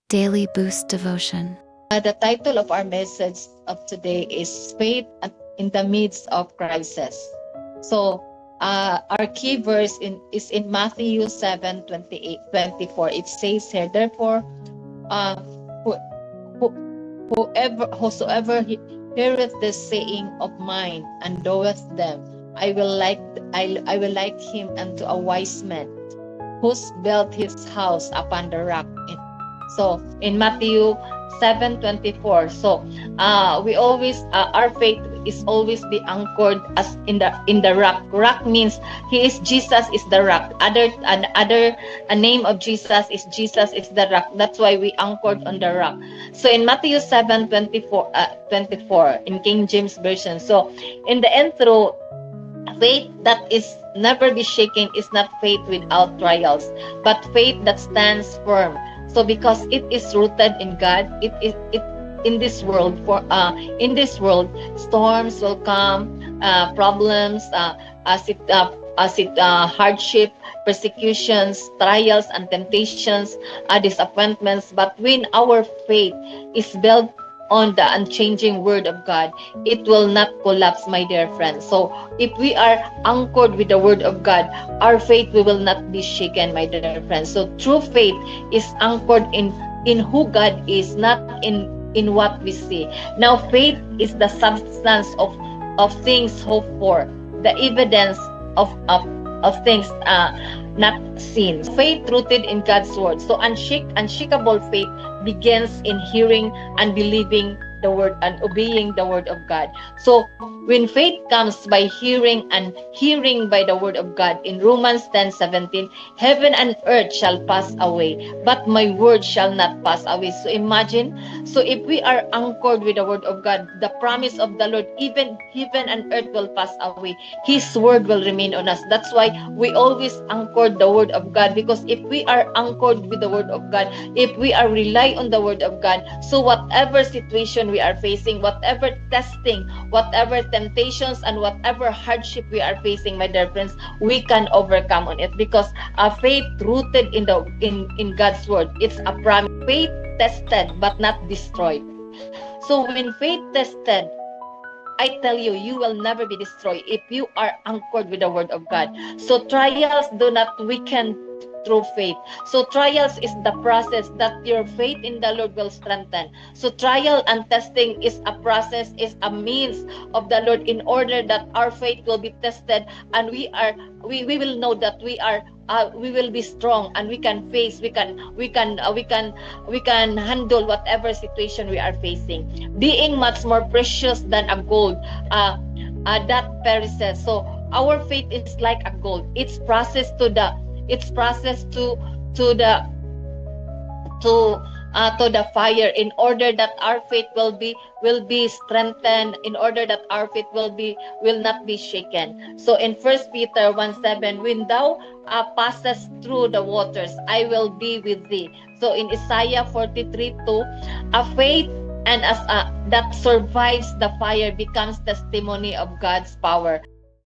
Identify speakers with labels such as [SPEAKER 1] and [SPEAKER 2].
[SPEAKER 1] Daily Boost Devotion.
[SPEAKER 2] The title of our message of today is Faith in the Midst of Crisis. So, our key verse is in Matthew 7:28-24. It says here, therefore, uh, who, whosoever heareth this saying of mine and doeth them, I will like him unto a wise man, who's built his house upon the rock. So in Matthew 7:24, so we always our faith is always be anchored as in the rock. Rock means Jesus is the rock. A name of Jesus is the rock. That's why we anchored on the rock. So in Matthew 7:24 in King James Version. So in the intro, faith that is never be shaken is not faith without trials, but faith that stands firm. So because it is rooted in God, it in this world storms will come, problems, hardship, persecutions, trials and temptations, disappointments. But when our faith is built on the unchanging word of God, it will not collapse, my dear friends. So if we are anchored with the word of God, our faith will not be shaken, my dear friends. So true faith is anchored in who God is, not in what we see. Now faith is the substance of things hoped for, the evidence of things not seen. Faith rooted in God's word. So unshakable faith begins in hearing and believing the word and obeying the word of God. So when faith comes by hearing and hearing by the word of God, in Romans 10:17, heaven and earth shall pass away, but my word shall not pass away. So imagine, so if we are anchored with the word of God, the promise of the Lord, even heaven and earth will pass away, his word will remain on us. That's why we always anchored the word of God, because if we are anchored with the word of God, if we are rely on the word of God, so whatever situation we are facing, whatever testing, whatever temptations and whatever hardship we are facing, my dear friends, we can overcome on it, because a faith rooted in God's word, it's a promise. Faith tested but not destroyed. So when faith tested, I tell you, you will never be destroyed if you are anchored with the word of God. So trials do not weaken through faith. So trials is the process that your faith in the Lord will strengthen. So trial and testing is a process, is a means of the Lord, in order that our faith will be tested, and we will know that we will be strong, and we can face, we can handle whatever situation we are facing, being much more precious than a gold that perishes. So our faith is like a gold. It's processed to the fire, in order that our faith will be strengthened, in order that our faith will not be shaken. So in 1 Peter 1:7, when thou passest through the waters, I will be with thee. So in Isaiah 43:2, a faith and that survives the fire becomes testimony of God's power.